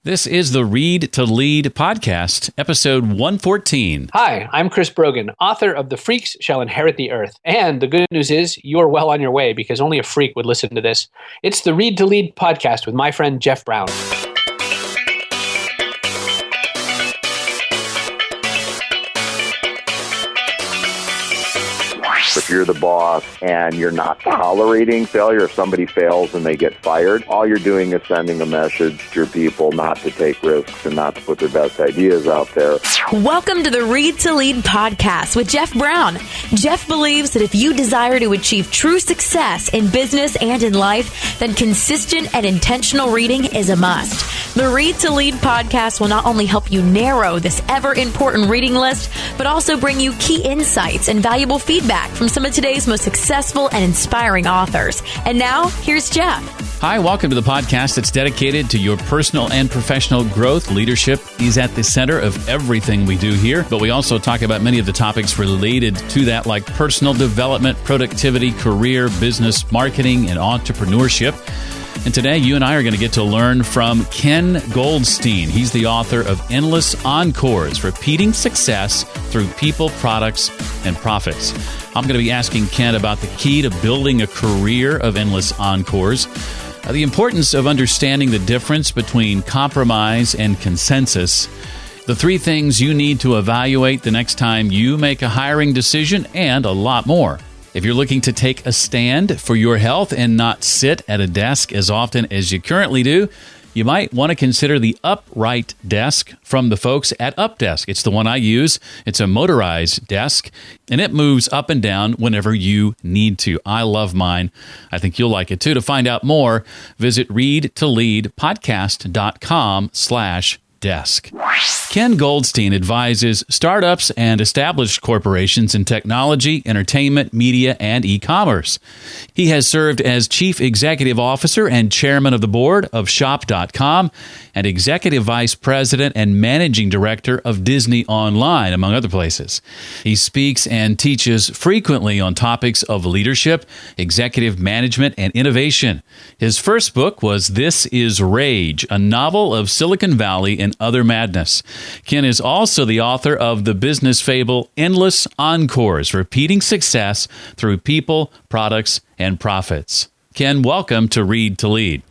This is the Read to Lead podcast, episode 114. Hi, I'm Chris Brogan, author of The Freaks Shall Inherit the Earth. And the good news is you're well on your way because only a freak would listen to this. It's the Read to Lead podcast with my friend Jeff Brown. If you're the boss and you're not tolerating failure, if somebody fails and they get fired, all you're doing is sending a message to your people not to take risks and not to put their best ideas out there. Welcome to the Read to Lead podcast with Jeff Brown. Jeff believes that if you desire to achieve true success in business and in life, then consistent and intentional reading is a must. The Read to Lead podcast will not only help you narrow this ever-important reading list, but also bring you key insights and valuable feedback from some of today's most successful and inspiring authors. And now, here's Jeff. Hi, welcome to the podcast that's dedicated to your personal and professional growth. Leadership is at the center of everything we do here, but we also talk about many of the topics related to that, like personal development, productivity, career, business, marketing, and entrepreneurship. And today, you and I are going to get to learn from Ken Goldstein. He's the author of Endless Encores, Repeating Success Through People, Products, and Profits. I'm going to be asking Ken about the key to building a career of endless encores, the importance of understanding the difference between compromise and consensus, the three things you need to evaluate the next time you make a hiring decision, and a lot more. If you're looking to take a stand for your health and not sit at a desk as often as you currently do, you might want to consider the upright desk from the folks at UpDesk. It's the one I use. It's a motorized desk, and it moves up and down whenever you need to. I love mine. I think you'll like it too. To find out more, visit readtoleadpodcast.com/desk. Ken Goldstein advises startups and established corporations in technology, entertainment, media, and e-commerce. He has served as Chief Executive Officer and Chairman of the Board of Shop.com and Executive Vice President and Managing Director of Disney Online, among other places. He speaks and teaches frequently on topics of leadership, executive management, and innovation. His first book was This Is Rage, a novel of Silicon Valley and other madness. Ken is also the author of the business fable Endless Encores, Repeating Success Through People, Products, and Profits. Ken, welcome to Read to Lead.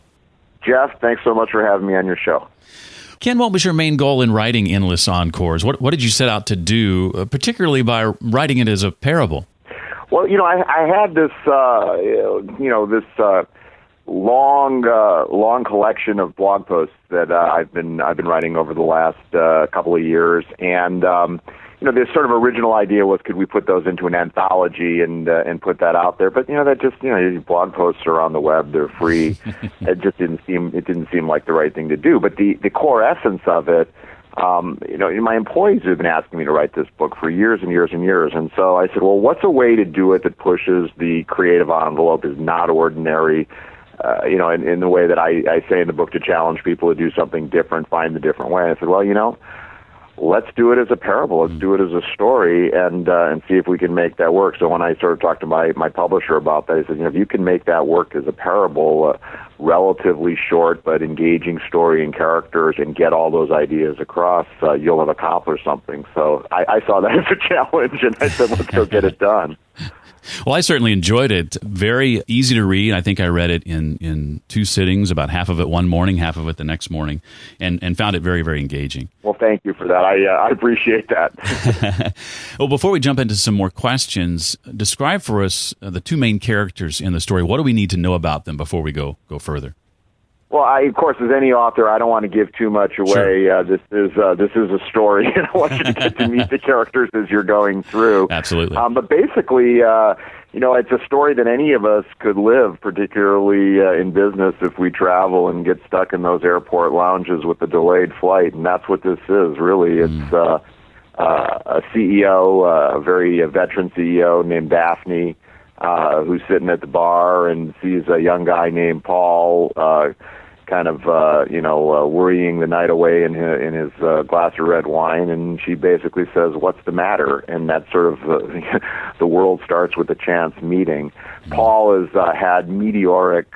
Jeff, thanks so much for having me on your show. Ken, what was your main goal in writing Endless Encores? What did you set out to do, particularly by writing it as a parable? Well, I had this, long collection of blog posts that I've been writing over the last couple of years, and this sort of original idea was, could we put those into an anthology and put that out there? But that just blog posts are on the web, they're free. It didn't seem like the right thing to do. But the core essence of it, my employees have been asking me to write this book for years and years and years, and so I said, well, what's a way to do it that pushes the creative envelope, is not ordinary? In the way that I say in the book, to challenge people to do something different, find the different way. I said, well, let's do it as a parable. Let's do it as a story and see if we can make that work. So when I sort of talked to my publisher about that, I said, if you can make that work as a parable, relatively short but engaging story and characters, and get all those ideas across, you'll have accomplished something. So I saw that as a challenge, and I said, let's go get it done. Well, I certainly enjoyed it. Very easy to read. I think I read it in two sittings, about half of it one morning, half of it the next morning, and found it very, very engaging. Well, thank you for that. I appreciate that. Well, before we jump into some more questions, describe for us the two main characters in the story. What do we need to know about them before we go further? Well, of course, as any author, I don't want to give too much away. Sure. This is a story, and I want you to get to meet the characters as you're going through. Absolutely. But basically, it's a story that any of us could live, particularly in business, if we travel and get stuck in those airport lounges with a delayed flight, and that's what this is, really. It's a CEO, a very veteran CEO named Daphne, who's sitting at the bar and sees a young guy named Paul kind of worrying the night away in his glass of red wine, and she basically says, "What's the matter?" And that sort of the world starts with a chance meeting. Paul has had meteoric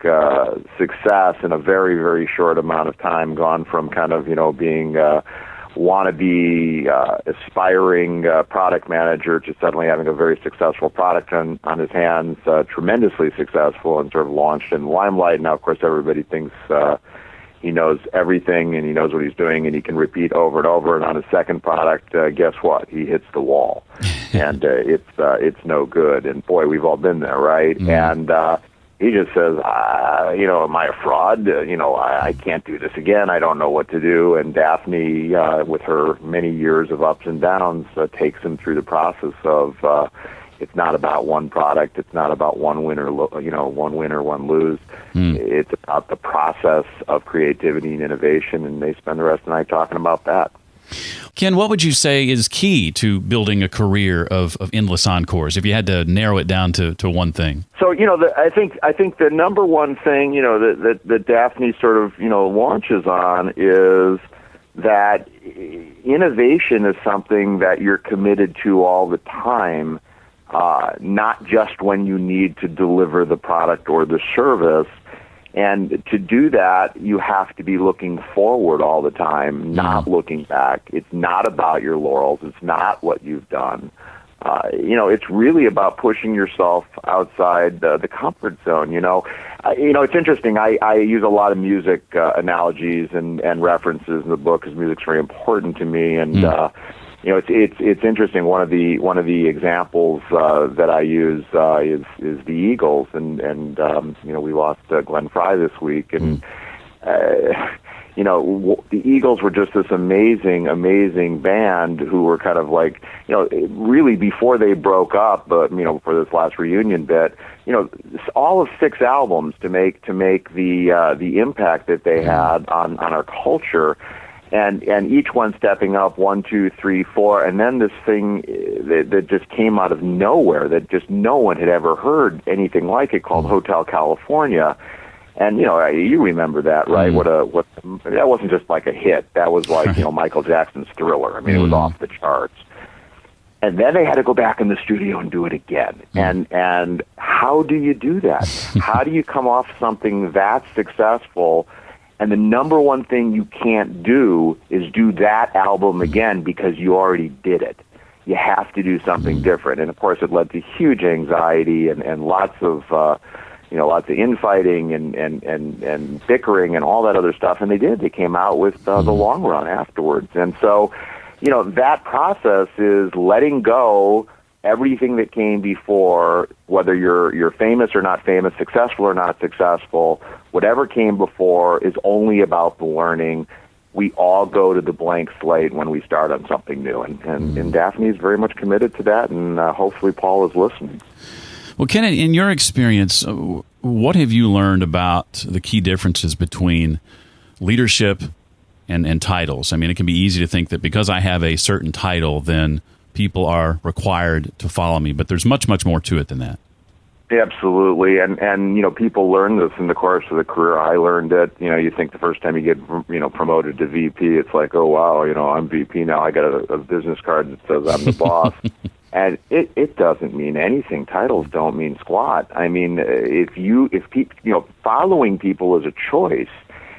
success in a very, very short amount of time, gone from kind of being wannabe aspiring product manager to suddenly having a very successful product on his hands, tremendously successful, and sort of launched in the limelight. Now, of course, everybody thinks he knows everything and he knows what he's doing and he can repeat over and over. And on his second product, guess what? He hits the wall, and it's no good. And boy, we've all been there, right? And he just says, am I a fraud? I can't do this again. I don't know what to do. And Daphne, with her many years of ups and downs, takes him through the process of it's not about one product. It's not about one win or one win or one lose. It's about the process of creativity and innovation. And they spend the rest of the night talking about that. Ken, what would you say is key to building a career of endless encores, if you had to narrow it down to one thing? So, I think the number one thing, that Daphne sort of, launches on is that innovation is something that you're committed to all the time, not just when you need to deliver the product or the service. And to do that, you have to be looking forward all the time, not looking back. It's not about your laurels. It's not what you've done. It's really about pushing yourself outside the comfort zone. It's interesting. I use a lot of music analogies and references in the book because music's very important to me. And it's interesting. One of the examples that I use is the Eagles, and we lost Glenn Frey this week, and the Eagles were just this amazing band who were kind of like, really before they broke up, but for this last reunion bit, all of 6 albums to make the impact that they had on our culture. And each one stepping up 1, 2, 3, 4, and then this thing that just came out of nowhere that just no one had ever heard anything like it, called Hotel California. And you remember that, right? That wasn't just like a hit. That was like Michael Jackson's Thriller. I mean, it was off the charts. And then they had to go back in the studio and do it again. And how do you do that? How do you come off something that successful? And the number one thing you can't do is do that album again because you already did it. You have to do something different. And of course, it led to huge anxiety and lots of infighting and bickering and all that other stuff. And they did. They came out with the long run afterwards. And so, that process is letting go everything that came before, whether you're famous or not famous, successful or not successful. Whatever came before is only about the learning. We all go to the blank slate when we start on something new. And Daphne is very much committed to that, and hopefully Paul is listening. Well, Ken, in your experience, what have you learned about the key differences between leadership and titles? I mean, it can be easy to think that because I have a certain title, then people are required to follow me. But there's much, much more to it than that. Absolutely, and people learn this in the course of the career. I learned it. You think the first time you get promoted to VP, it's like, oh wow, I'm VP now. I got a business card that says I'm the boss, and it doesn't mean anything. Titles don't mean squat. I mean, following people is a choice,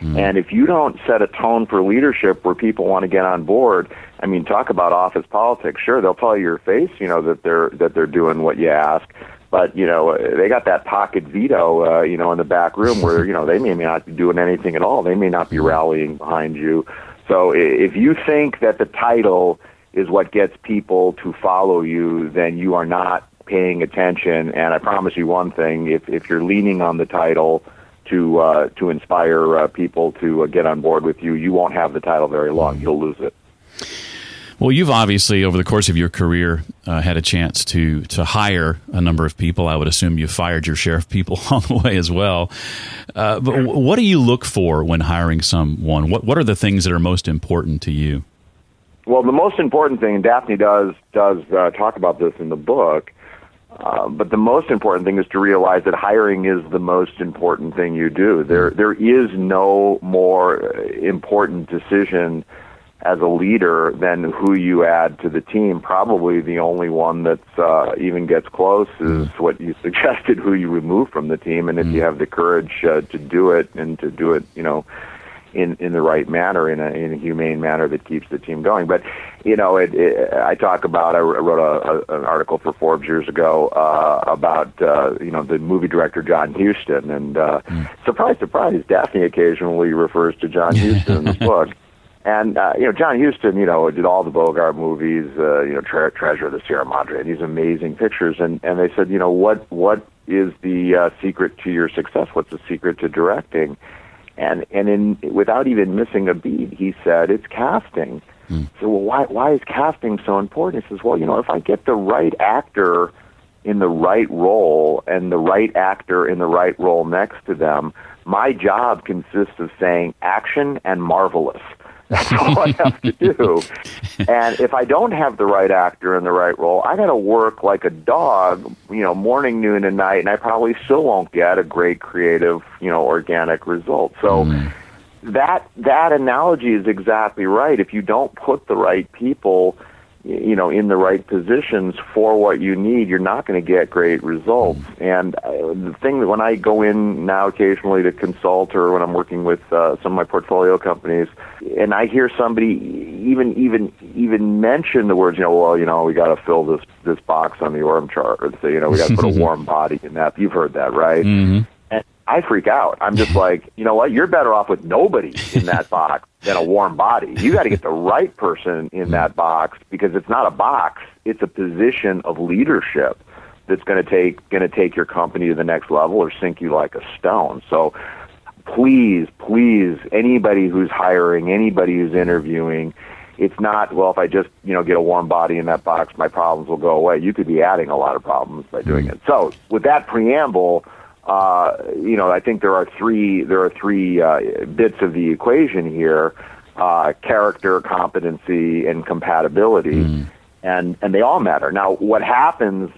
and if you don't set a tone for leadership where people want to get on board, I mean, talk about office politics. Sure, they'll tell you your face, that they're doing what you ask. But, they got that pocket veto, in the back room where, they may not be doing anything at all. They may not be rallying behind you. So if you think that the title is what gets people to follow you, then you are not paying attention. And I promise you one thing, if you're leaning on the title to inspire people to get on board with you, you won't have the title very long. You'll lose it. Well, you've obviously, over the course of your career, had a chance to hire a number of people. I would assume you fired your share of people along the way as well. But what do you look for when hiring someone? What are the things that are most important to you? Well, the most important thing, and Daphne does talk about this in the book, But the most important thing is to realize that hiring is the most important thing you do. There is no more important decision as a leader than who you add to the team. Probably the only one that's even gets close is what you suggested, who you remove from the team. And if you have the courage to do it and to do it, in the right manner, in a humane manner that keeps the team going. But I talk about. I wrote an article for Forbes years ago about the movie director John Huston, and surprise, surprise, Daphne occasionally refers to John Huston in this book. And John Huston, did all the Bogart movies, Treasure of the Sierra Madre, these amazing pictures. And they said, what is the secret to your success? What's the secret to directing? And without even missing a beat, he said, it's casting. So, why is casting so important? He says, well, if I get the right actor in the right role and the right actor in the right role next to them, my job consists of saying action and marvelous. That's all I have to do. And if I don't have the right actor in the right role, I got to work like a dog, morning, noon, and night, and I probably still won't get a great creative, organic result. So that analogy is exactly right. If you don't put the right people, in the right positions for what you need, you're not going to get great results. And the thing that when I go in now occasionally to consult, or when I'm working with some of my portfolio companies, and I hear somebody even mention the words, we got to fill this box on the org chart, or say, we got to put a warm body in that. You've heard that, right? Mm-hmm. And I freak out. I'm just like, you know what? You're better off with nobody in that box than a warm body. You got to get the right person in that box, because it's not a box; it's a position of leadership that's going to take your company to the next level or sink you like a stone. So, please, anybody who's hiring, anybody who's interviewing, it's not, well, if I just get a warm body in that box, my problems will go away. You could be adding a lot of problems by doing it. So, with that preamble. I think there are three bits of the equation here: character, competency, and compatibility, and they all matter. Now, what happens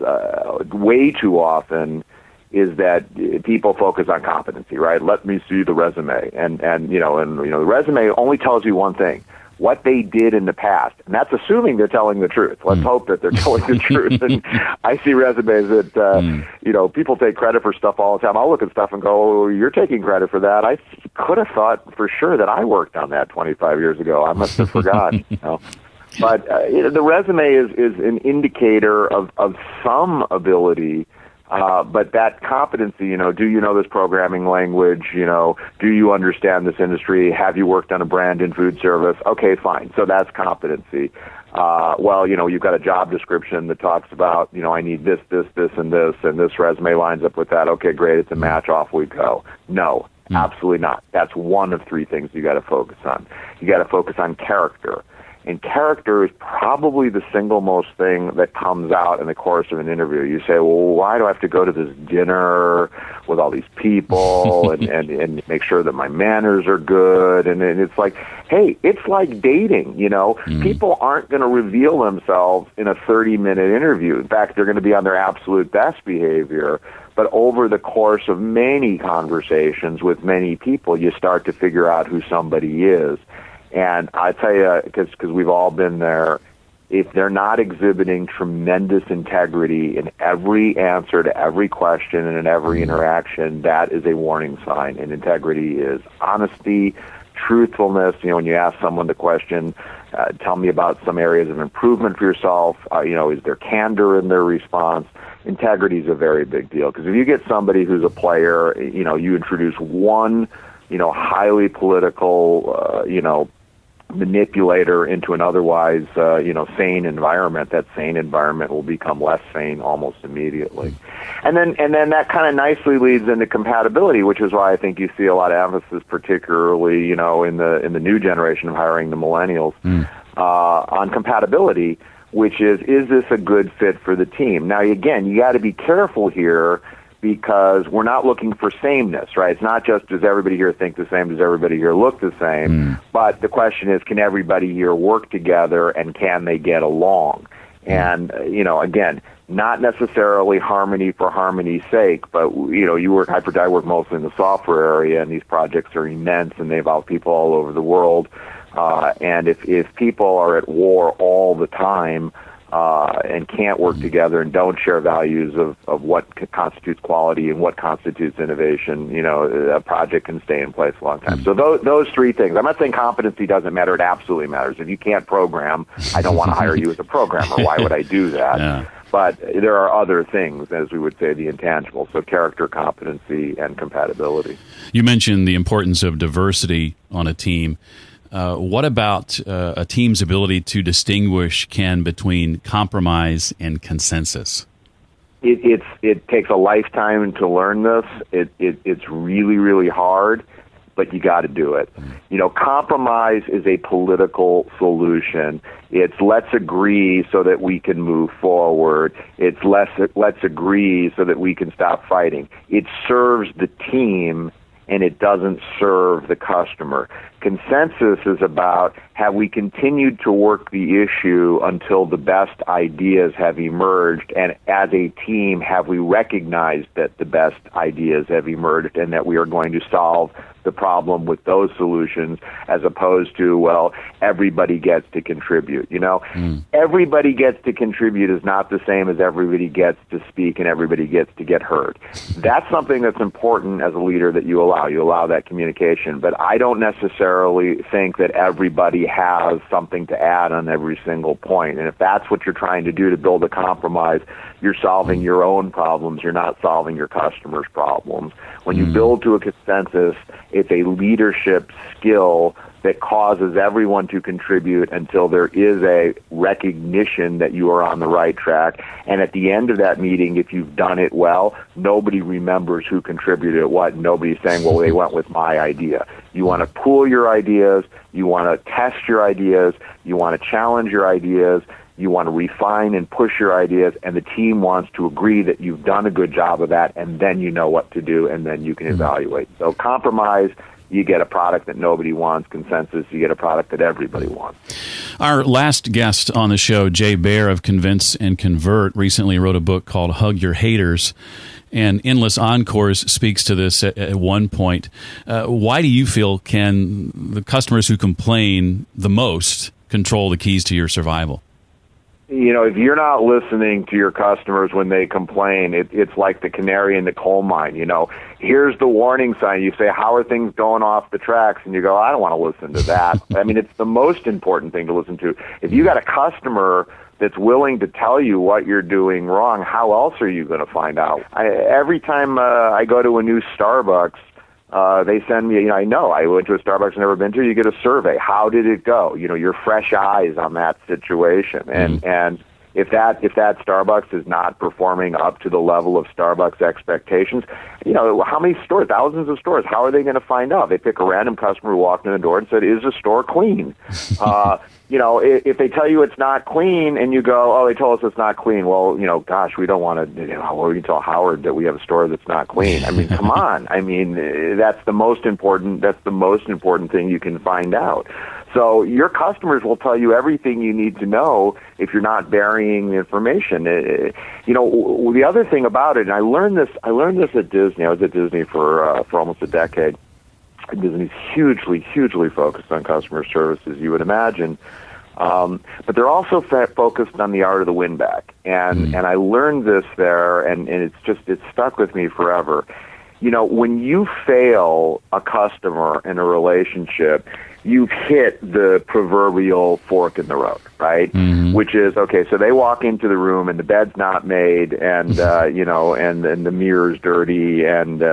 way too often is that people focus on competency, right? Let me see the resume, and the resume only tells you one thing: what they did in the past. And that's assuming they're telling the truth. Let's hope that they're telling the truth. And I see resumes that, people take credit for stuff all the time. I'll look at stuff and go, oh, you're taking credit for that. I could have thought for sure that I worked on that 25 years ago. I must have forgotten. But the resume is an indicator of some ability. But that competency, do you know this programming language? Do you understand this industry? Have you worked on a brand in food service? Okay, fine. So that's competency. You've got a job description that talks about, I need this, and this resume lines up with that. Okay, great. It's a match. Off we go. No, absolutely not. That's one of three things you got to focus on. You got to focus on character. And character is probably the single most thing that comes out in the course of an interview. You say, well, why do I have to go to this dinner with all these people and make sure that my manners are good? And it's like, hey, it's like dating, People aren't going to reveal themselves in a 30-minute interview. In fact, they're going to be on their absolute best behavior. But over the course of many conversations with many people, you start to figure out who somebody is. And I tell you, because we've all been there, if they're not exhibiting tremendous integrity in every answer to every question and in every interaction, that is a warning sign. And integrity is honesty, truthfulness. When you ask someone the question, tell me about some areas of improvement for yourself, is there candor in their response? Integrity is a very big deal, because if you get somebody who's a player, you introduce one, highly political, manipulator into an otherwise, sane environment, that sane environment will become less sane almost immediately. And then that kind of nicely leads into compatibility, which is why I think you see a lot of emphasis, particularly, in the new generation of hiring, the millennials, on compatibility, which is this a good fit for the team? Now, again, you got to be careful here, because we're not looking for sameness, right? It's not just, does everybody here think the same, does everybody here look the same? But the question is, can everybody here work together, and can they get along? And, again, not necessarily harmony for harmony's sake, but, I work mostly in the software area, and these projects are immense, and they involve people all over the world. And if people are at war all the time, and can't work together and don't share values of what constitutes quality and what constitutes innovation, a project can stay in place a long time. So those three things. I'm not saying competency doesn't matter. It absolutely matters. If you can't program, I don't want to hire you as a programmer. Why would I do that? Yeah. But there are other things, as we would say, the intangibles. So character, competency, and compatibility. You mentioned the importance of diversity on a team. What about a team's ability to distinguish, Ken, between compromise and consensus? It takes a lifetime to learn this. It's really, really hard, but you got to do it. Compromise is a political solution. It's let's agree so that we can move forward. It's let's agree so that we can stop fighting. It serves the team, and it doesn't serve the customer. Consensus is about, have we continued to work the issue until the best ideas have emerged, and as a team, have we recognized that the best ideas have emerged and that we are going to solve the problem with those solutions, as opposed to, well, everybody gets to contribute. Everybody gets to contribute is not the same as everybody gets to speak and everybody gets to get heard. That's something that's important as a leader, that you allow that communication. But I don't necessarily think that everybody has something to add on every single point. And if that's what you're trying to do to build a compromise, you're solving your own problems. You're not solving your customers' problems. When you build to a consensus, it's a leadership skill that causes everyone to contribute until there is a recognition that you are on the right track. And at the end of that meeting, if you've done it well, nobody remembers who contributed what. Nobody's saying, well, they went with my idea. You want to pool your ideas. You want to test your ideas. You want to challenge your ideas. You want to refine and push your ideas, and the team wants to agree that you've done a good job of that, and then you know what to do, and then you can evaluate. So compromise, you get a product that nobody wants. Consensus, you get a product that everybody wants. Our last guest on the show, Jay Baer of Convince and Convert, recently wrote a book called Hug Your Haters. And Endless Encores speaks to this at one point. Why do you feel, Ken, the customers who complain the most control the keys to your survival? If you're not listening to your customers when they complain, it's like the canary in the coal mine. Here's the warning sign. You say, how are things going off the tracks? And you go, I don't want to listen to that. I mean, it's the most important thing to listen to. If you got a customer that's willing to tell you what you're doing wrong, how else are you going to find out? Every time I go to a new Starbucks, they send me, I went to a Starbucks I've never been to, you get a survey. How did it go? Your fresh eyes on that situation. And if that Starbucks is not performing up to the level of Starbucks expectations, how many stores, thousands of stores, how are they going to find out? They pick a random customer who walked in the door and said, is the store clean? If they tell you it's not clean and you go, oh, they told us it's not clean. Well, gosh, we don't want to, well, we can tell Howard that we have a store that's not clean. I mean, come on. I mean, that's the most important thing you can find out. So your customers will tell you everything you need to know if you're not burying the information. The other thing about it, and I learned this at Disney. I was at Disney for almost a decade. Disney's hugely, hugely focused on customer service, as you would imagine. But they're also focused on the art of the win back. And I learned this there, and it's stuck with me forever. When you fail a customer in a relationship, you've hit the proverbial fork in the road, right? Mm-hmm. Which is, okay, so they walk into the room and the bed's not made, and and the mirror's dirty, and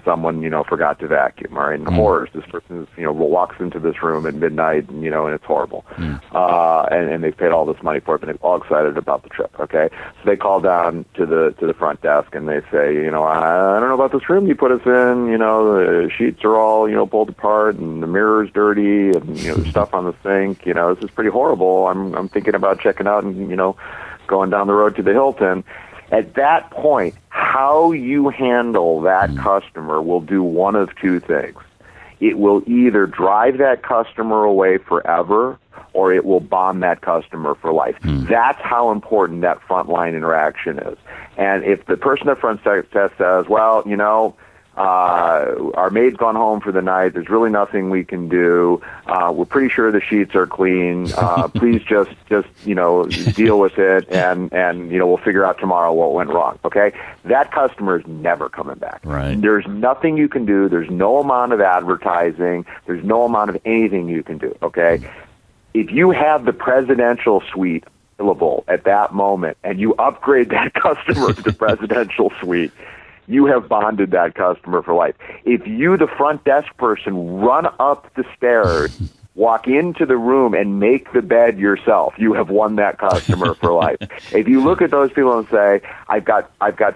someone forgot to vacuum, all right? And horrors, this person walks into this room at midnight, and it's horrible, and they've paid all this money for it, and they're all excited about the trip, okay? So they call down to the front desk and they say, I don't know about this room you put us in, the sheets are all pulled apart, and the mirror's dirty, and there's stuff on the sink. This is pretty horrible. I'm thinking about checking out and going down the road to the Hilton. At that point, how you handle that customer will do one of two things. It will either drive that customer away forever, or it will bond that customer for life. That's how important that frontline interaction is. And if the person at front desk says, well, our maid's gone home for the night, there's really nothing we can do, we're pretty sure the sheets are clean, please just deal with it, and we'll figure out tomorrow what went wrong, okay? That customer is never coming back. Right. There's nothing you can do. There's no amount of advertising. There's no amount of anything you can do, okay? If you have the presidential suite available at that moment and you upgrade that customer to the presidential suite, you have bonded that customer for life. If you, the front desk person, run up the stairs, walk into the room, and make the bed yourself, you have won that customer for life. If you look at those people and say, I've got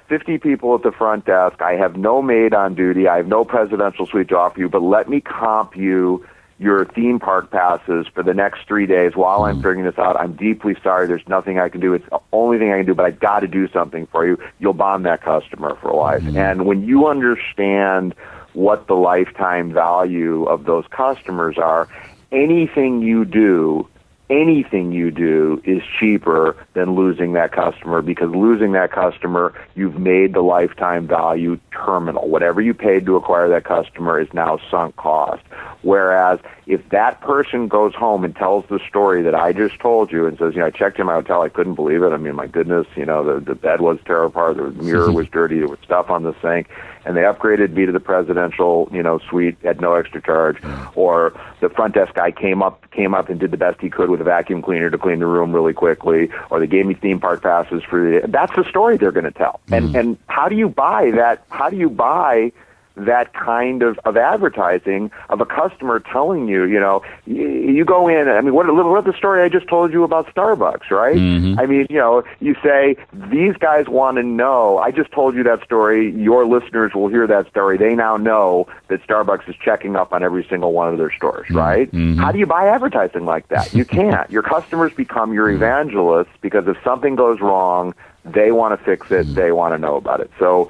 50 people at the front desk, I have no maid on duty, I have no presidential suite to offer you, but let me comp you your theme park passes for the next 3 days while I'm figuring this out. I'm deeply sorry. There's nothing I can do. It's the only thing I can do, but I got to do something for you. You'll bond that customer for life. And when you understand what the lifetime value of those customers are, anything you do is cheaper than losing that customer, because losing that customer, you've made the lifetime value terminal. Whatever you paid to acquire that customer is now sunk cost. Whereas if that person goes home and tells the story that I just told you and says, I checked in my hotel, I couldn't believe it. I mean, my goodness, the bed was torn apart, the mirror was dirty, there was stuff on the sink, and they upgraded me to the presidential, suite at no extra charge. Or the front desk guy came up and did the best he could with a vacuum cleaner to clean the room really quickly. Or they gave me theme park passes for the day. That's the story they're going to tell. And how do you buy that? How do you buy that kind of advertising of a customer telling you, you go in, I mean, what the story I just told you about Starbucks, right? I mean, you say, these guys want to know, I just told you that story, your listeners will hear that story, they now know that Starbucks is checking up on every single one of their stores, right? How do you buy advertising like that? You can't. Your customers become your evangelists, because if something goes wrong, they want to fix it, they want to know about it. So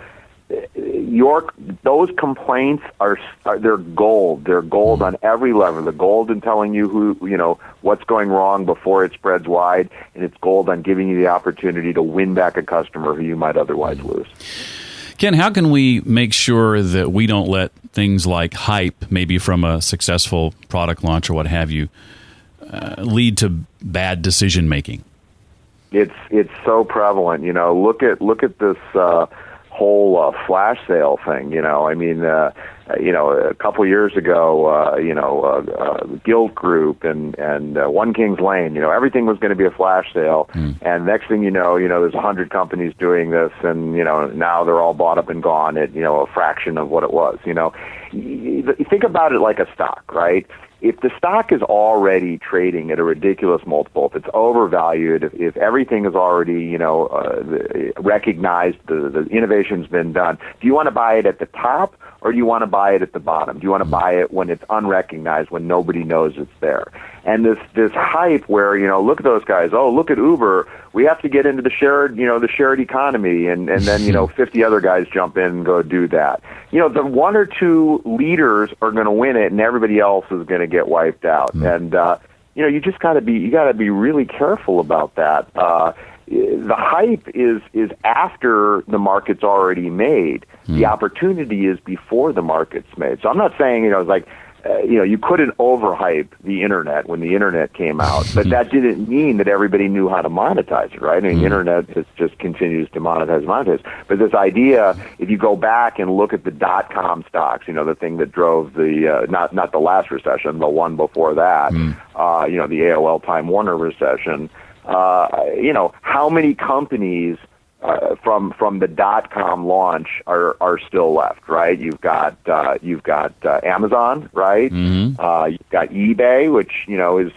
those complaints they're gold. They're gold on every level. They're gold in telling you what's going wrong before it spreads wide, and it's gold on giving you the opportunity to win back a customer who you might otherwise lose. Ken, how can we make sure that we don't let things like hype, maybe from a successful product launch or what have you, lead to bad decision making? It's so prevalent. Look at this whole flash sale thing. I mean, a couple years ago, Guild Group and One Kings Lane, everything was going to be a flash sale. And next thing you know, there's 100 companies doing this, and, now they're all bought up and gone at, a fraction of what it was. You think about it like a stock, right? If the stock is already trading at a ridiculous multiple, if it's overvalued, if everything is already, recognized, the innovation's been done, do you want to buy it at the top, or do you want to buy it at the bottom? Do you want to buy it when it's unrecognized, when nobody knows it's there? And this hype where, look at those guys, oh, look at Uber, we have to get into the shared economy, and then, 50 other guys jump in and go do that. The one or two leaders are going to win it, and everybody else is going to get wiped out. And, you just got to be really careful about that. The hype is after the market's already made. The opportunity is before the market's made. So I'm not saying, it's like, you couldn't overhype the internet when the internet came out, but that didn't mean that everybody knew how to monetize it, right? I mean, the internet just continues to monetize. But this idea, if you go back and look at the .com stocks, the thing that drove the, not the last recession, the one before that, the AOL Time Warner recession, how many companies from the .com launch are still left, right? You've got Amazon, right? You've got eBay, which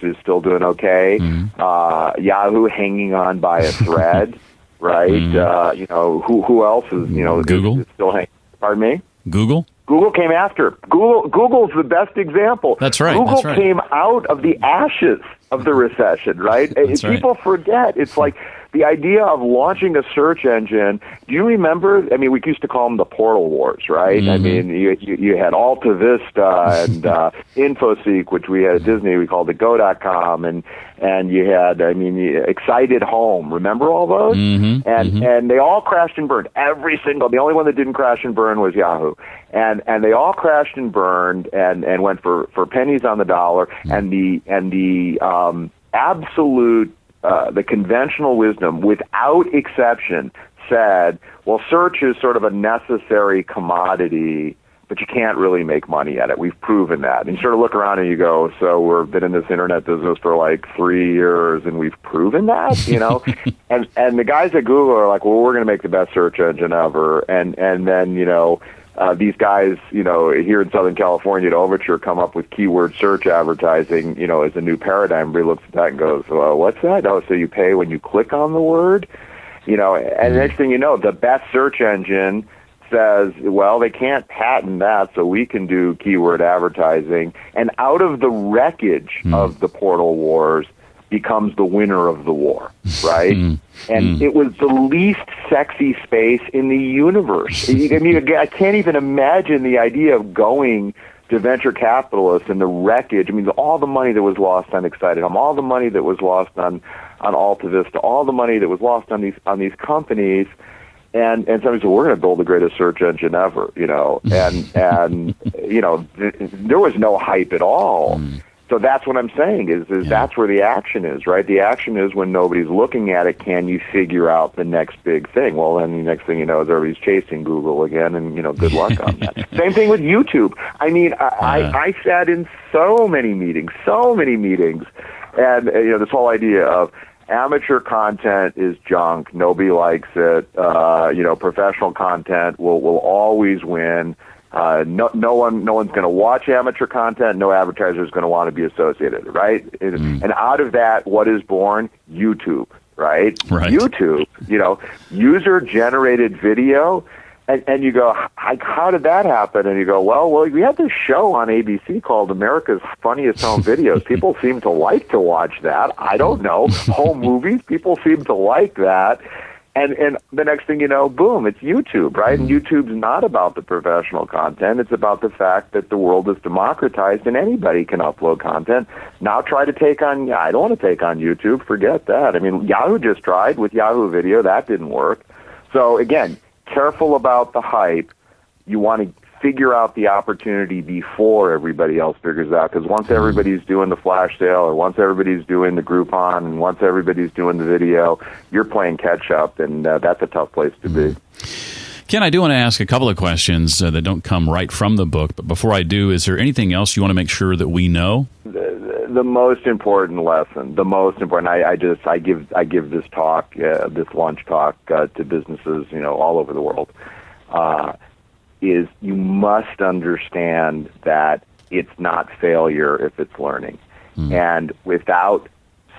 is still doing okay. Yahoo hanging on by a thread, right? Who else is Google is still hanging? Pardon me? Google came after. Google's the best example. That's right. Google came out of the ashes of the recession, right? That's right. People forget. It's like the idea of launching a search engine, do you remember, I mean, we used to call them the portal wars, right? I mean, you had Alta Vista and InfoSeek, which we had at Disney, we called it Go.com, and you had, Excited Home. Remember all those? And they all crashed and burned. The only one that didn't crash and burn was Yahoo. And they all crashed and burned and went for pennies on the dollar. And the absolute, the conventional wisdom, without exception, said, well, search is sort of a necessary commodity, but you can't really make money at it. We've proven that. And you sort of look around and you go, so we've been in this internet business for like 3 years and we've proven that, and the guys at Google are like, well, we're going to make the best search engine ever. And then, these guys, here in Southern California at Overture come up with keyword search advertising, as a new paradigm. Everybody looks at that and goes, well, what's that? Oh, so you pay when you click on the word? And the next thing you know, the best search engine says, well, they can't patent that, so we can do keyword advertising. And out of the wreckage of the portal wars becomes the winner of the war, right? And it was the least sexy space in the universe. I can't even imagine the idea of going to venture capitalists and the wreckage. All the money that was lost on Excited Home, all the money that was lost on Alta Vista, all the money that was lost on these companies. And somebody said, we're going to build the greatest search engine ever, and there was no hype at all. So that's what I'm saying is that's where the action is, right? The action is when nobody's looking at it, can you figure out the next big thing? Well, then the next thing you know is everybody's chasing Google again, and, good luck on that. Same thing with YouTube. I sat in so many meetings, and, this whole idea of amateur content is junk. Nobody likes it. Professional content will always win. No one's going to watch amateur content. No advertiser is going to want to be associated, right? And out of that, what is born? YouTube, right? YouTube, user-generated video. And you go, how did that happen? And you go, well, we had this show on ABC called America's Funniest Home Videos. People seem to like to watch that. I don't know. Home movies, people seem to like that. And the next thing you know, boom, it's YouTube, right? And YouTube's not about the professional content. It's about the fact that the world is democratized and anybody can upload content. Now try to take on, I don't want to take on YouTube. Forget that. Yahoo just tried with Yahoo Video. That didn't work. So again, careful about the hype. You want to figure out the opportunity before everybody else figures out, because once everybody's doing the flash sale, or once everybody's doing the Groupon, and once everybody's doing the video, you're playing catch up, and that's a tough place to be. Ken, I do want to ask a couple of questions that don't come right from the book, but before I do, is there anything else you want to make sure that we know? The most important lesson, I give this talk, this lunch talk to businesses, all over the world, is you must understand that it's not failure if it's learning. And without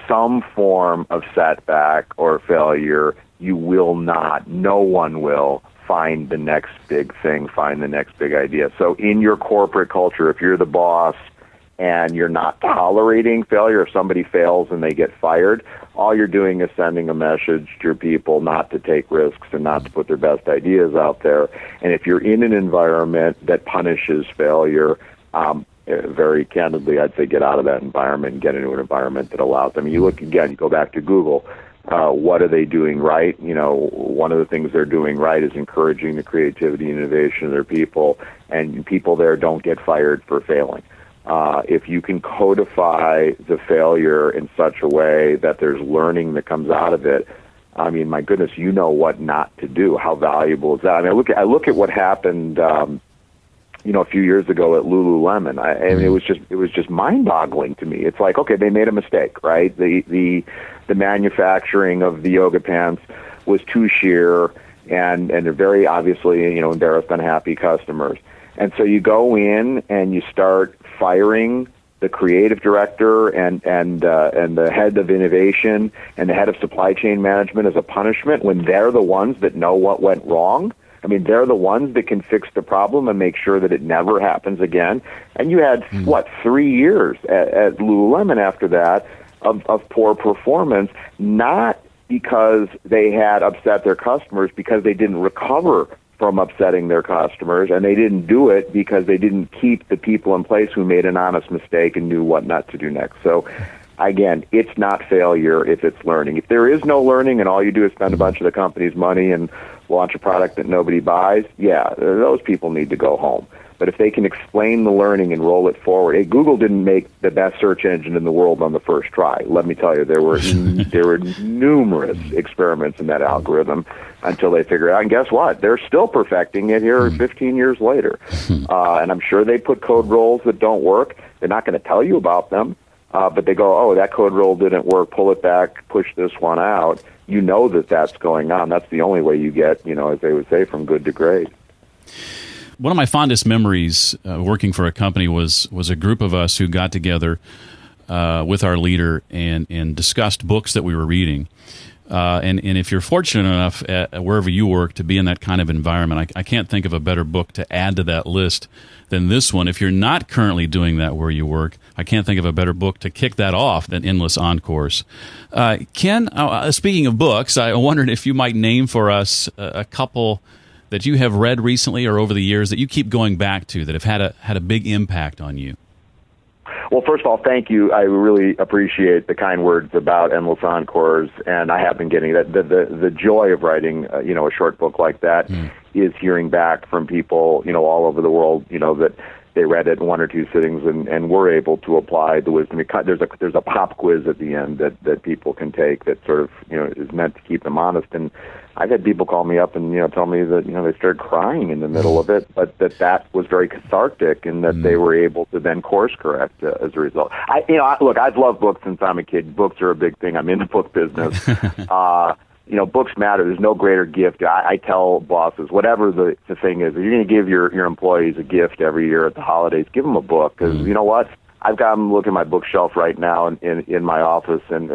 some form of setback or failure, you will not, no one will find the next big thing, find the next big idea. So in your corporate culture, if you're the boss and you're not tolerating failure, if somebody fails and they get fired, all you're doing is sending a message to your people not to take risks and not to put their best ideas out there. And if you're in an environment that punishes failure, very candidly, I'd say get out of that environment and get into an environment that allows them. You go back to Google. What are they doing right? One of the things they're doing right is encouraging the creativity and innovation of their people, and people there don't get fired for failing. If you can codify the failure in such a way that there's learning that comes out of it, my goodness, what not to do. How valuable is that? I look at what happened, a few years ago at Lululemon. It was just mind-boggling to me. It's like, okay, they made a mistake, right? The manufacturing of the yoga pants was too sheer, and they're very obviously, embarrassed, unhappy customers. And so you go in and you start firing the creative director and the head of innovation and the head of supply chain management as a punishment when they're the ones that know what went wrong. They're the ones that can fix the problem and make sure that it never happens again. And you had, 3 years at Lululemon after that of poor performance, not because they had upset their customers because they didn't recover from upsetting their customers, and they didn't do it because they didn't keep the people in place who made an honest mistake and knew what not to do next. So again, it's not failure if it's learning. If there is no learning and all you do is spend a bunch of the company's money and launch a product that nobody buys, yeah, those people need to go home. But if they can explain the learning and roll it forward, Google didn't make the best search engine in the world on the first try. Let me tell you, there were numerous experiments in that algorithm until they figured it out. And guess what? They're still perfecting it here 15 years later. And I'm sure they put code roles that don't work. They're not going to tell you about them, but they go, oh, that code role didn't work. Pull it back. Push this one out. You know that that's going on. That's the only way you get, as they would say, from good to great. One of my fondest memories working for a company was a group of us who got together with our leader and discussed books that we were reading. And if you're fortunate enough at wherever you work to be in that kind of environment, I can't think of a better book to add to that list than this one. If you're not currently doing that where you work, I can't think of a better book to kick that off than Endless Encores. Ken, speaking of books, I wondered if you might name for us a couple that you have read recently or over the years that you keep going back to that have had a big impact on you. Well, first of all, thank you. I really appreciate the kind words about Endless Encores, and I have been getting that. The joy of writing, a short book like that is hearing back from people, all over the world, that they read it in one or two sittings and were able to apply the wisdom. There's a pop quiz at the end that people can take that sort of, is meant to keep them honest. And I've had people call me up and, tell me that, they started crying in the middle of it, but that was very cathartic and that they were able to then course correct as a result. Look, I've loved books since I'm a kid. Books are a big thing. I'm in the book business. Books matter. There's no greater gift. I tell bosses, whatever the thing is, if you're going to give your employees a gift every year at the holidays, give them a book. Because you know what? I've got them looking at my bookshelf right now in my office, and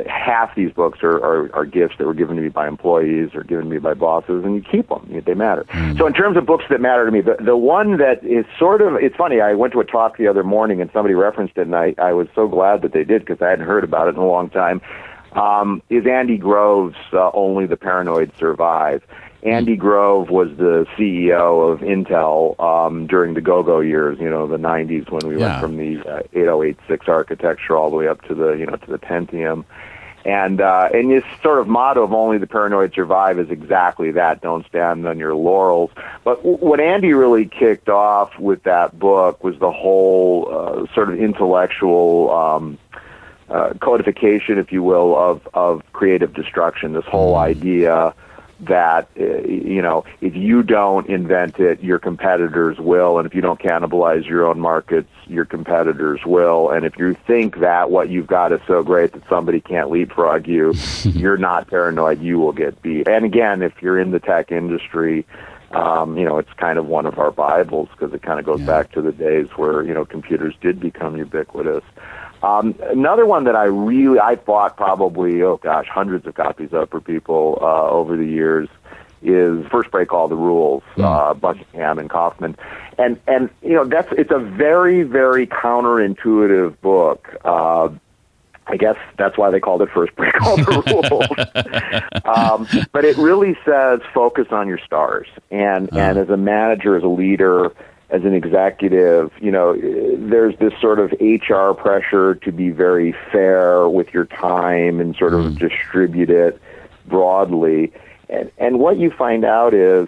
half these books are gifts that were given to me by employees or given to me by bosses, and you keep them. They matter. So in terms of books that matter to me, the one that is sort of, it's funny, I went to a talk the other morning, and somebody referenced it, and I was so glad that they did because I hadn't heard about it in a long time. Is Andy Grove's Only the Paranoid Survive. Andy Grove was the CEO of Intel during the go-go years, the 90s when we went from the 8086 architecture all the way up to the to the Pentium. And his sort of motto of Only the Paranoid Survive is exactly that, don't stand on your laurels. But what Andy really kicked off with that book was the whole sort of intellectual codification, if you will, of creative destruction, this whole idea that, if you don't invent it, your competitors will, and if you don't cannibalize your own markets, your competitors will, and if you think that what you've got is so great that somebody can't leapfrog you, you're not paranoid, you will get beat. And again, if you're in the tech industry, it's kind of one of our Bibles because it kind of goes back to the days where, computers did become ubiquitous. Another one that I bought probably, hundreds of copies of for people over the years is First Break All the Rules, Buckingham and Kaufman. And it's a very, very counterintuitive book. I guess that's why they called it First Break All the Rules. But it really says focus on your stars. And as a manager, as a leader, as an executive, there's this sort of HR pressure to be very fair with your time and sort of distribute it broadly. And what you find out is,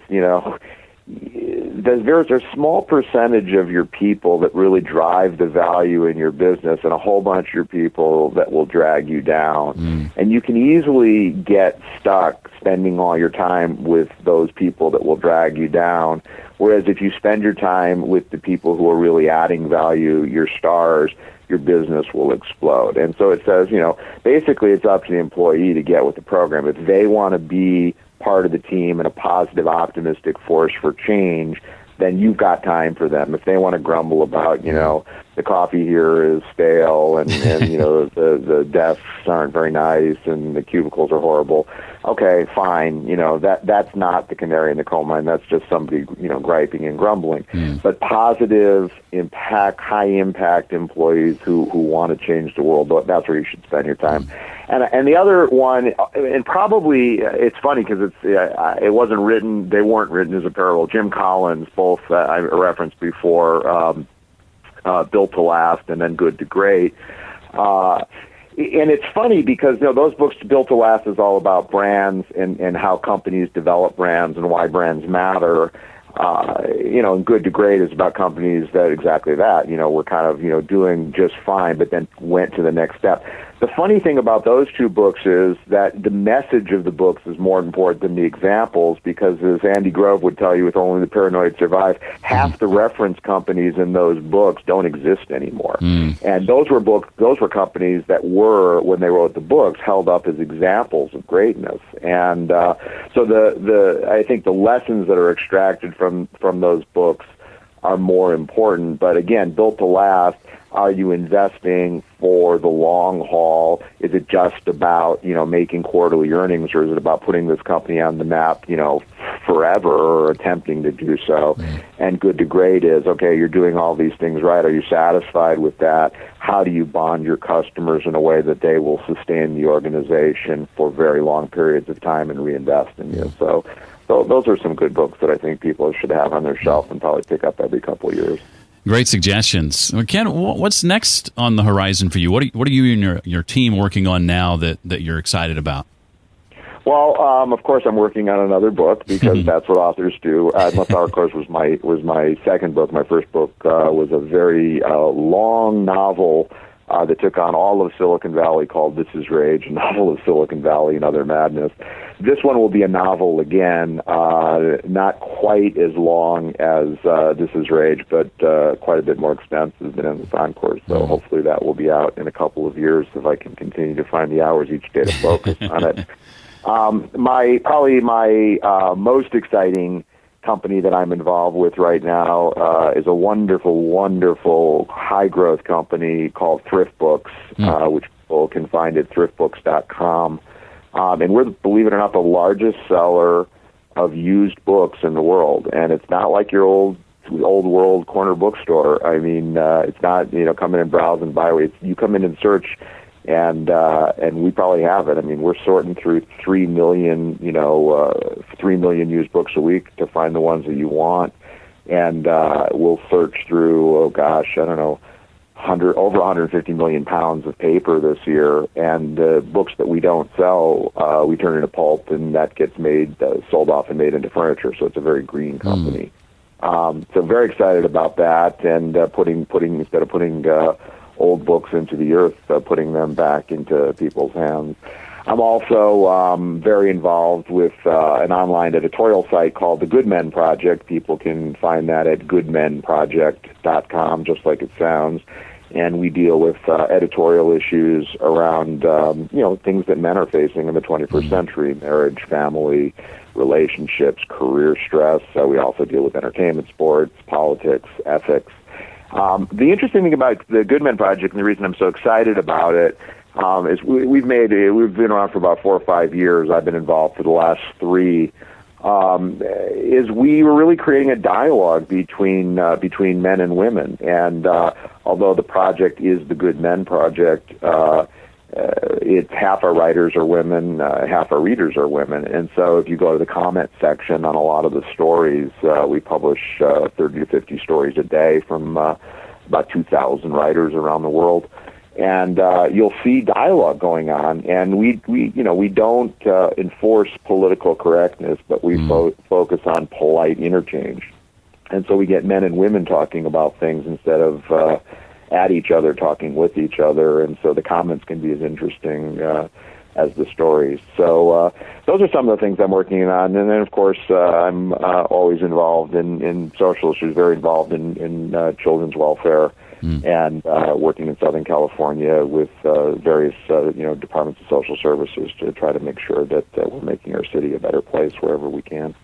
there's a small percentage of your people that really drive the value in your business and a whole bunch of your people that will drag you down. And you can easily get stuck spending all your time with those people that will drag you down. Whereas if you spend your time with the people who are really adding value, your stars, your business will explode. And so it says, basically it's up to the employee to get with the program. If they want to be part of the team and a positive, optimistic force for change, then you've got time for them. If they want to grumble about, the coffee here is stale, and the desks aren't very nice, and the cubicles are horrible. Okay, fine. That's not the canary in the coal mine. That's just somebody griping and grumbling. But positive impact, high impact employees who want to change the world. That's where you should spend your time. And the other one, and probably it's funny because it wasn't written. They weren't written as a parable. Jim Collins, both I referenced before. Built to Last and then Good to Great. And it's funny because those books, Built to Last, is all about brands and how companies develop brands and why brands matter. And Good to Great is about companies that exactly that, were kind of, doing just fine, but then went to the next step. The funny thing about those two books is that the message of the books is more important than the examples, because as Andy Grove would tell you, with Only the Paranoid Survive, half the reference companies in those books don't exist anymore. And those were companies that were, when they wrote the books, held up as examples of greatness. And so I think the lessons that are extracted from those books are more important. But again, Built to Last, are you investing for the long haul? Is it just about, making quarterly earnings, or is it about putting this company on the map, forever, or attempting to do so? And Good to Great is, okay, you're doing all these things right. Are you satisfied with that? How do you bond your customers in a way that they will sustain the organization for very long periods of time and reinvest in you? So those are some good books that I think people should have on their shelf and probably pick up every couple of years. Great suggestions. Ken, what's next on the horizon for you? What are you and your team working on now that you're excited about? Well, of course, I'm working on another book, because that's what authors do. Endless Encores was my second book. My first book was a very long novel that took on all of Silicon Valley, called This Is Rage, a novel of Silicon Valley and other madness. This one will be a novel again, not quite as long as This Is Rage, but quite a bit more extensive than Endless Encores. So hopefully that will be out in a couple of years if I can continue to find the hours each day to focus on it. My most exciting company that I'm involved with right now is a wonderful, wonderful high-growth company called Thrift Books, which people can find at thriftbooks.com. And we're, believe it or not, the largest seller of used books in the world. And it's not like your old world corner bookstore. I mean, it's not, come in and browse and buy. You come in and search, and we probably have it. I mean, we're sorting through 3 million used books a week to find the ones that you want. And we'll search through, over 150 million pounds of paper this year, and the books that we don't sell, we turn into pulp, and that gets sold off and made into furniture. So it's a very green company. So very excited about that, and instead of putting old books into the earth, putting them back into people's hands. I'm also very involved with an online editorial site called The Good Men Project. People can find that at goodmenproject.com, just like it sounds. And we deal with editorial issues around, things that men are facing in the 21st century: marriage, family, relationships, career stress. We also deal with entertainment, sports, politics, ethics. The interesting thing about the Good Men Project, and the reason I'm so excited about it, is we've been around for about 4 or 5 years. I've been involved for the last 3. Is we were really creating a dialogue between men and women. And although the project is the Good Men Project, it's half our writers are women, half our readers are women. And so if you go to the comment section on a lot of the stories, we publish 30 to 50 stories a day from about 2,000 writers around the world. And you'll see dialogue going on, and we don't enforce political correctness, but we focus on polite interchange. And so we get men and women talking about things instead of at each other, talking with each other, and so the comments can be as interesting as the stories. So those are some of the things I'm working on. And then, of course, I'm always involved in social issues, very involved in children's welfare, and working in Southern California with various departments of social services to try to make sure that we're making our city a better place wherever we can.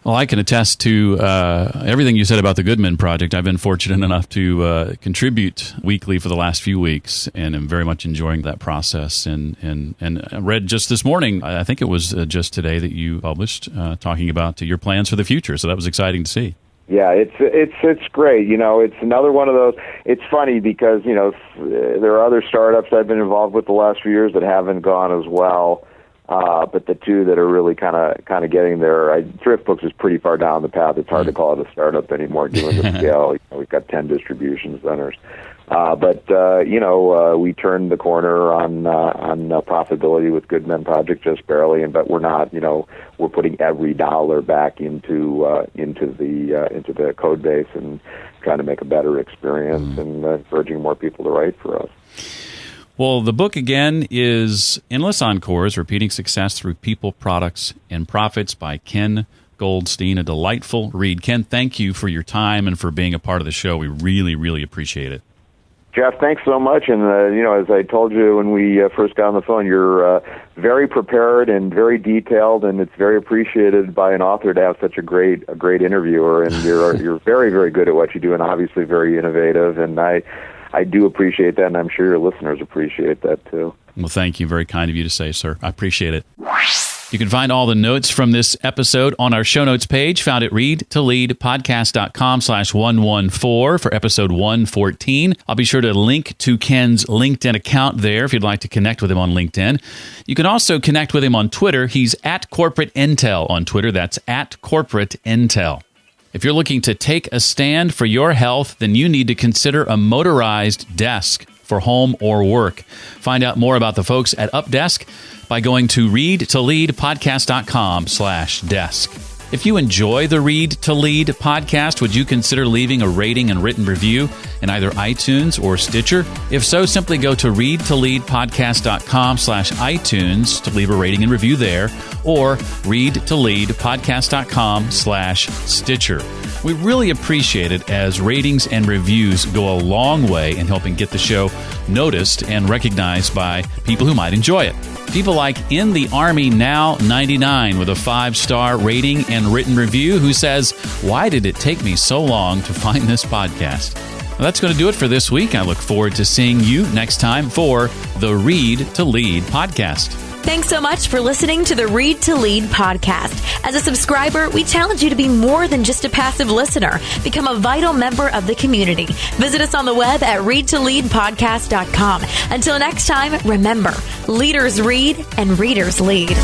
Well, I can attest to everything you said about the Goodman Project. I've been fortunate enough to contribute weekly for the last few weeks, and am very much enjoying that process. And I read just this morning, I think it was just today, that you published talking about your plans for the future. So that was exciting to see. Yeah, it's great. It's another one of those. It's funny because there are other startups I've been involved with the last few years that haven't gone as well. But the two that are really kind of getting there, Thrift Books is pretty far down the path. It's hard to call it a startup anymore, given the scale. We've got 10 distribution centers. But we turned the corner on profitability with Goodman Project just barely, but we're not. We're putting every dollar back into the code base and trying to make a better experience and encouraging more people to write for us. Well, the book, again, is Endless Encores, Repeating Success Through People, Products, and Profits by Ken Goldstein. A delightful read. Ken, thank you for your time and for being a part of the show. We really, really appreciate it. Jeff, thanks so much. And, as I told you when we first got on the phone, you're very prepared and very detailed, and it's very appreciated by an author to have such a great interviewer. And you're very, very good at what you do, and obviously very innovative. And I do appreciate that, and I'm sure your listeners appreciate that, too. Well, thank you. Very kind of you to say, sir. I appreciate it. You can find all the notes from this episode on our show notes page, found at readtoleadpodcast.com/114 for episode 114. I'll be sure to link to Ken's LinkedIn account there if you'd like to connect with him on LinkedIn. You can also connect with him on Twitter. He's at Corporate Intel on Twitter. That's at Corporate Intel. If you're looking to take a stand for your health, then you need to consider a motorized desk for home or work. Find out more about the folks at UpDesk by going to readtoleadpodcast.com/desk. If you enjoy the Read to Lead podcast, would you consider leaving a rating and written review in either iTunes or Stitcher? If so, simply go to readtoleadpodcast.com/iTunes to leave a rating and review there, or readtoleadpodcast.com/Stitcher. We really appreciate it, as ratings and reviews go a long way in helping get the show noticed and recognized by people who might enjoy it. People like In the Army Now 99 with a 5-star rating and written review, who says, "Why did it take me so long to find this podcast?" Well, that's going to do it for this week. I look forward to seeing you next time for the Read to Lead podcast. Thanks so much for listening to the Read to Lead podcast. As a subscriber, we challenge you to be more than just a passive listener. Become a vital member of the community. Visit us on the web at readtoleadpodcast.com. Until next time, remember, leaders read and readers lead.